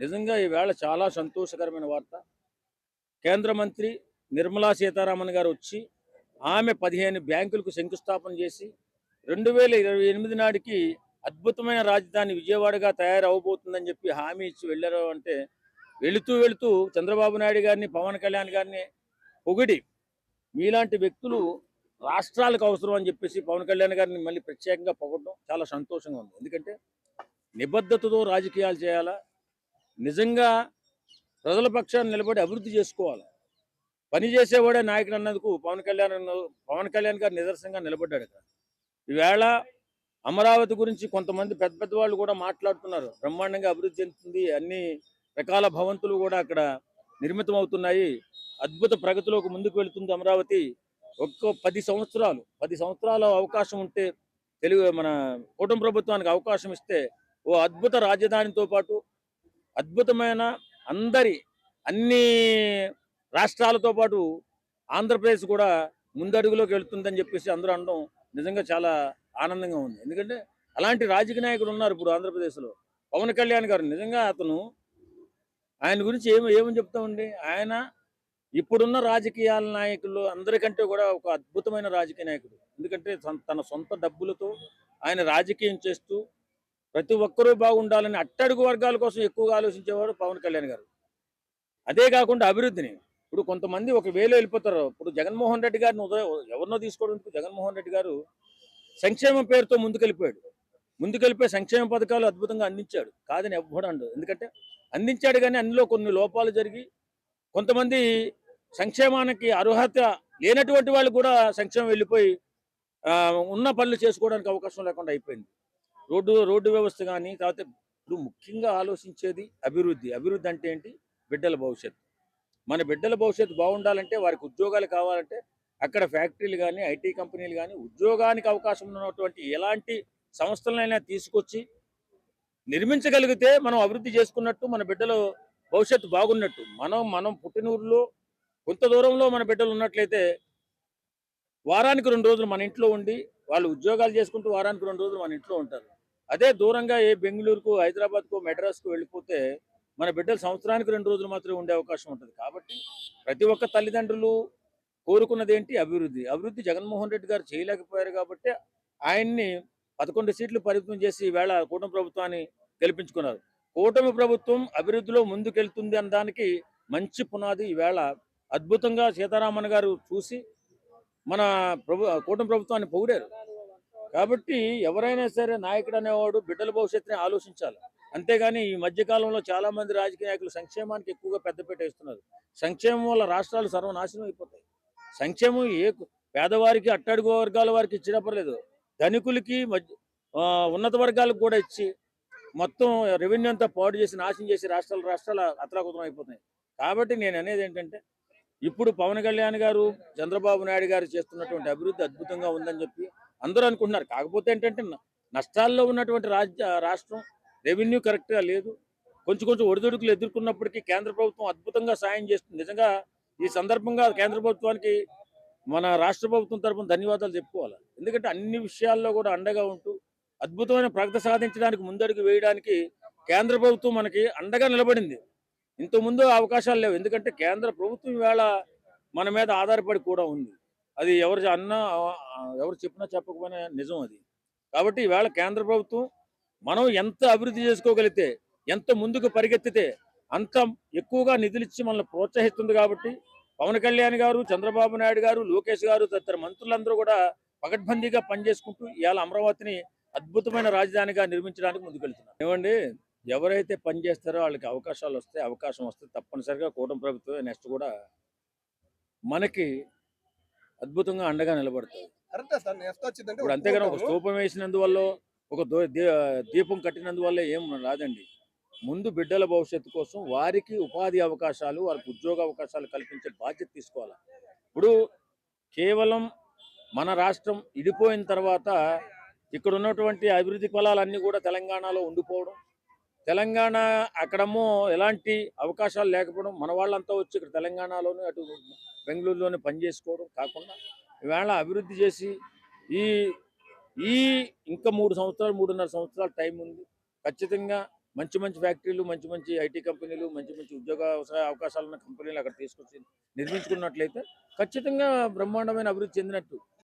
నిజంగా ఈవేళ చాలా సంతోషకరమైన వార్త. కేంద్ర మంత్రి నిర్మలా సీతారామన్ గారు వచ్చి, ఆమె 15 బ్యాంకులకు శంకుస్థాపన చేసి, 2028 నాటికి అద్భుతమైన రాజధాని విజయవాడగా తయారవబోతుందని చెప్పి హామీ ఇచ్చి వెళ్లారు అంటే, వెళుతూ చంద్రబాబు నాయుడు గారిని, పవన్ కళ్యాణ్ గారిని పొగిడి, మీలాంటి వ్యక్తులు రాష్ట్రాలకు అవసరం అని చెప్పేసి పవన్ కళ్యాణ్ గారిని మళ్ళీ ప్రత్యేకంగా పొగడడం చాలా సంతోషంగా ఉంది. ఎందుకంటే నిబద్ధతతో రాజకీయాలు చేయాలా, నిజంగా ప్రజల పక్షాన నిలబడి అభివృద్ధి చేసుకోవాలి. పని చేసేవాడే నాయకుడు అన్నందుకు పవన్ కళ్యాణ్ గారు నిదర్శనంగా నిలబడ్డాడు ఇక్కడ. ఈవేళ అమరావతి గురించి కొంతమంది పెద్ద పెద్ద వాళ్ళు కూడా మాట్లాడుతున్నారు. బ్రహ్మాండంగా అభివృద్ధి చెందుతుంది, అన్ని రకాల భవంతులు కూడా అక్కడ నిర్మితం అవుతున్నాయి, అద్భుత ప్రగతిలోకి ముందుకు వెళుతుంది అమరావతి. ఒక్కో 10 సంవత్సరాల అవకాశం ఉంటే, మన కూటమి ప్రభుత్వానికి అవకాశం ఇస్తే ఓ అద్భుత రాజధానితో పాటు అద్భుతమైన అన్ని రాష్ట్రాలతో పాటు ఆంధ్రప్రదేశ్ కూడా ముందడుగులోకి వెళుతుందని చెప్పేసి అందరూ అనడం నిజంగా చాలా ఆనందంగా ఉంది. ఎందుకంటే అలాంటి రాజకీయ నాయకులు ఉన్నారు ఇప్పుడు ఆంధ్రప్రదేశ్లో. పవన్ కళ్యాణ్ గారు నిజంగా ఆయన గురించి ఏమని చెప్తామండి. ఆయన ఇప్పుడున్న రాజకీయాల నాయకులు అందరికంటే కూడా ఒక అద్భుతమైన రాజకీయ నాయకుడు. ఎందుకంటే తన సొంత డబ్బులతో ఆయన రాజకీయం చేస్తూ ప్రతి ఒక్కరూ బాగుండాలని అట్టడుగు వర్గాల కోసం ఎక్కువగా ఆలోచించేవాడు పవన్ కళ్యాణ్ గారు. అదే కాకుండా అభివృద్ధిని ఇప్పుడు కొంతమంది ఒక వేలో వెళ్ళిపోతారు. ఇప్పుడు జగన్మోహన్ రెడ్డి గారిని ఎవరినో తీసుకోవడానికి జగన్మోహన్ రెడ్డి గారు సంక్షేమం పేరుతో ముందుకెళ్ళిపోయి సంక్షేమ పథకాలు అద్భుతంగా అందించాడు. కాదని ఎవ్వడం అండు. ఎందుకంటే అందించాడు, కానీ అందులో కొన్ని లోపాలు జరిగి కొంతమంది సంక్షేమానికి అర్హత లేనటువంటి వాళ్ళు కూడా సంక్షేమం వెళ్ళిపోయి ఉన్న పనులు చేసుకోవడానికి అవకాశం లేకుండా అయిపోయింది. రోడ్డు వ్యవస్థ కానీ, తర్వాత ఇప్పుడు ముఖ్యంగా ఆలోచించేది అభివృద్ధి. అభివృద్ధి అంటే ఏంటి? బిడ్డల భవిష్యత్తు. మన బిడ్డల భవిష్యత్తు బాగుండాలంటే, వారికి ఉద్యోగాలు కావాలంటే అక్కడ ఫ్యాక్టరీలు కానీ, ఐటీ కంపెనీలు కానీ, ఉద్యోగానికి అవకాశం ఉన్నటువంటి ఎలాంటి సంస్థలనైనా తీసుకొచ్చి నిర్మించగలిగితే మనం అభివృద్ధి చేసుకున్నట్టు, మన బిడ్డల భవిష్యత్తు బాగున్నట్టు. మనం పుట్టిన ఊరిలో కొంత దూరంలో మన బిడ్డలు ఉన్నట్లయితే వారానికి 2 రోజులు మన ఇంట్లో ఉండి వాళ్ళు ఉద్యోగాలు చేసుకుంటూ వారానికి 2 రోజులు మన ఇంట్లో ఉంటారు. అదే దూరంగా బెంగళూరుకు, హైదరాబాద్కు, మెడ్రాస్కు వెళ్ళిపోతే మన బిడ్డలు సంవత్సరానికి 2 రోజులు మాత్రమే ఉండే అవకాశం ఉంటుంది. కాబట్టి ప్రతి ఒక్క తల్లిదండ్రులు కోరుకున్నది ఏంటి? అభివృద్ధి. అభివృద్ధి జగన్మోహన్ రెడ్డి గారు చేయలేకపోయారు కాబట్టి ఆయన్ని 11 సీట్లు పరిమితం చేసి ఈవేళ కూటమి ప్రభుత్వాన్ని గెలిపించుకున్నారు. కూటమి ప్రభుత్వం అభివృద్ధిలో ముందుకెళ్తుంది అనడానికి మంచి పునాది ఈవేళ అద్భుతంగా సీతారామన్ గారు చూసి మన కూటమి ప్రభుత్వాన్ని పొగిడారు. కాబట్టి ఎవరైనా సరే నాయకుడు అనేవాడు బిడ్డల భవిష్యత్తుని ఆలోచించాలి. అంతేగాని ఈ మధ్యకాలంలో చాలా మంది రాజకీయ నాయకులు సంక్షేమానికి ఎక్కువగా పెద్దపీట ఇస్తున్నారు. సంక్షేమం వల్ల రాష్ట్రాలు సర్వనాశనం అయిపోతాయి. సంక్షేమం పేదవారికి, అట్టడుగు వర్గాల వారికి ఇచ్చినా పర్లేదు, ధనికులకి, ఉన్నత వర్గాలకు కూడా ఇచ్చి మొత్తం రెవెన్యూ అంతా పాడు చేసి నాశనం చేసి రాష్ట్రాల అతలాకుతలం అయిపోతాయి. కాబట్టి నేను అనేది ఏంటంటే, ఇప్పుడు పవన్ కళ్యాణ్ గారు, చంద్రబాబు నాయుడు గారు చేస్తున్నటువంటి అభివృద్ధి అద్భుతంగా ఉందని చెప్పి అందరూ అనుకుంటున్నారు. కాకపోతే ఏంటంటే నష్టాల్లో ఉన్నటువంటి రాష్ట్రం రెవెన్యూ కరెక్ట్గా లేదు. కొంచెం ఒడిదుడుకులు ఎదుర్కొన్నప్పటికీ కేంద్ర ప్రభుత్వం అద్భుతంగా సాయం చేస్తుంది. నిజంగా ఈ సందర్భంగా కేంద్ర ప్రభుత్వానికి మన రాష్ట్ర ప్రభుత్వం తరఫున ధన్యవాదాలు చెప్పుకోవాలి. ఎందుకంటే అన్ని విషయాల్లో కూడా అండగా ఉంటూ అద్భుతమైన ప్రగతి సాధించడానికి ముందడుగు వేయడానికి కేంద్ర ప్రభుత్వం మనకి అండగా నిలబడింది. ఇంతకుముందు అవకాశాలు లేవు. ఎందుకంటే కేంద్ర ప్రభుత్వం ఈవేళ మన మీద ఆధారపడి కూడా ఉంది. అది ఎవరు చెప్పినా చెప్పకపోయినా నిజం అది. కాబట్టి ఈవేళ కేంద్ర ప్రభుత్వం మనం ఎంత అభివృద్ధి చేసుకోగలిగితే, ఎంత ముందుకు పరిగెత్తితే అంత ఎక్కువగా నిధులిచ్చి మనల్ని ప్రోత్సహిస్తుంది. కాబట్టి పవన్ కళ్యాణ్ గారు, చంద్రబాబు నాయుడు గారు, లోకేష్ గారు తదితర మంత్రులందరూ కూడా పకడ్బందీగా పనిచేసుకుంటూ ఇవాళ అమరావతిని అద్భుతమైన రాజధానిగా నిర్మించడానికి ముందుకెళ్తున్నారు. ఏమండి, ఎవరైతే పనిచేస్తారో వాళ్ళకి అవకాశం వస్తే తప్పనిసరిగా కూటమి ప్రభుత్వమే నెక్స్ట్ కూడా మనకి అద్భుతంగా అండగా నిలబడుతుంది. ఇప్పుడు అంతేగాని ఒక స్తూపం వేసినందువల్ల, ఒక దీపం కట్టినందువల్ల ఏం రాదండి. ముందు బిడ్డల భవిష్యత్తు కోసం వారికి ఉపాధి అవకాశాలు, వారికి ఉద్యోగ అవకాశాలు కల్పించే బాధ్యత తీసుకోవాలి. ఇప్పుడు కేవలం మన రాష్ట్రం ఇడిపోయిన తర్వాత ఇక్కడ ఉన్నటువంటి అభివృద్ధి ఫలాలన్నీ కూడా తెలంగాణలో ఉండిపోవడం, తెలంగాణ అక్కడేమో ఎలాంటి అవకాశాలు లేకపోవడం, మన వాళ్ళంతా వచ్చి ఇక్కడ తెలంగాణలోనే అటు బెంగళూరులోనే పనిచేసుకోవడం కాకుండా ఈవేళ అభివృద్ధి చేసి ఈ ఇంకా 3 సంవత్సరాలు, 3.5 సంవత్సరాలు టైం ఉంది. ఖచ్చితంగా మంచి మంచి ఫ్యాక్టరీలు, మంచి మంచి ఐటీ కంపెనీలు, మంచి మంచి ఉద్యోగ అవకాశాలున్న కంపెనీలు అక్కడ తీసుకొచ్చి నిర్మించుకున్నట్లయితే ఖచ్చితంగా బ్రహ్మాండమైన అభివృద్ధి చెందినట్టు.